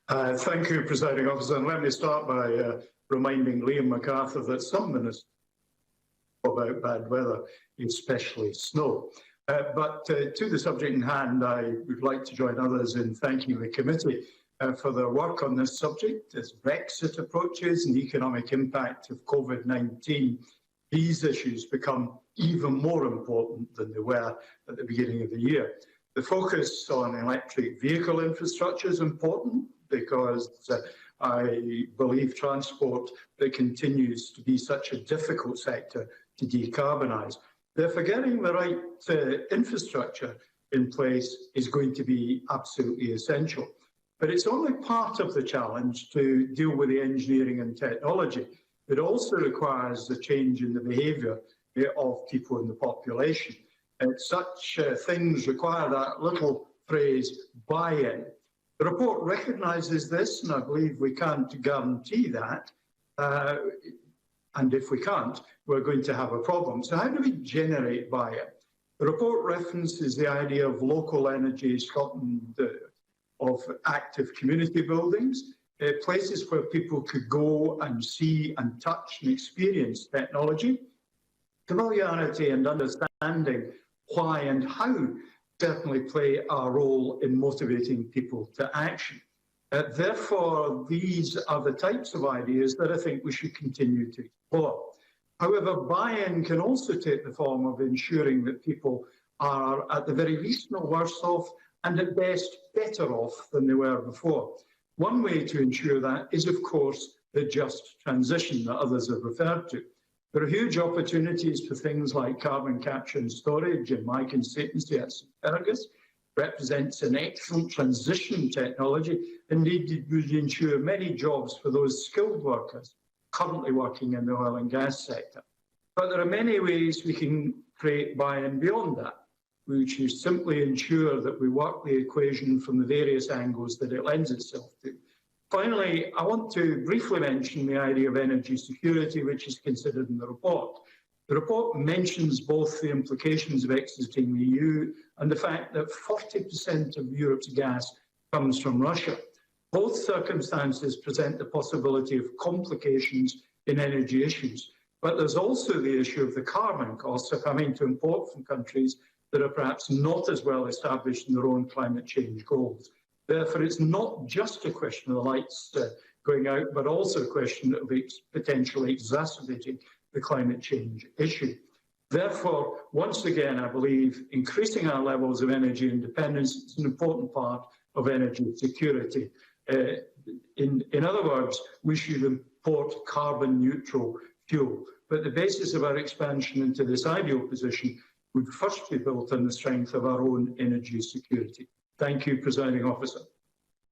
Thank you, Presiding Officer. And let me start by reminding Liam MacArthur that some ministers about bad weather, especially snow. But to the subject in hand, I would like to join others in thanking the committee for their work on this subject. As Brexit approaches and the economic impact of COVID-19, these issues become even more important than they were at the beginning of the year. The focus on electric vehicle infrastructure is important because I believe transport that continues to be such a difficult sector to decarbonise. Therefore, getting the right infrastructure in place is going to be absolutely essential. But it's only part of the challenge to deal with the engineering and technology. It also requires a change in the behaviour of people in the population. And such things require that little phrase, buy-in. The report recognises this, and I believe we can't guarantee that. And if we can't, we're going to have a problem. So how do we generate buy-in? The report references the idea of local energy Scotland, of active community buildings, places where people could go and see and touch and experience technology. Familiarity and understanding why and how certainly play a role in motivating people to action. Therefore, these are the types of ideas that I think we should continue to explore. However, buy-in can also take the form of ensuring that people are at the very least no worse off and at best better off than they were before. One way to ensure that is, of course, the just transition that others have referred to. There are huge opportunities for things like carbon capture and storage. In my constituency at St Fergus, represents an excellent transition technology. Indeed, it would ensure many jobs for those skilled workers currently working in the oil and gas sector. But there are many ways we can create buy-in beyond that, which is simply ensure that we work the equation from the various angles that it lends itself to. Finally, I want to briefly mention the idea of energy security, which is considered in the report. The report mentions both the implications of exiting the EU and the fact that 40% of Europe's gas comes from Russia. Both circumstances present the possibility of complications in energy issues, but there's also the issue of the carbon costs of having to import from countries that are perhaps not as well established in their own climate change goals. Therefore, it's not just a question of the lights going out, but also a question of potentially exacerbating the climate change issue. Therefore, once again, I believe increasing our levels of energy independence is an important part of energy security. In other words, we should import carbon neutral fuel. But the basis of our expansion into this ideal position would first be built on the strength of our own energy security. Thank you, Presiding Officer.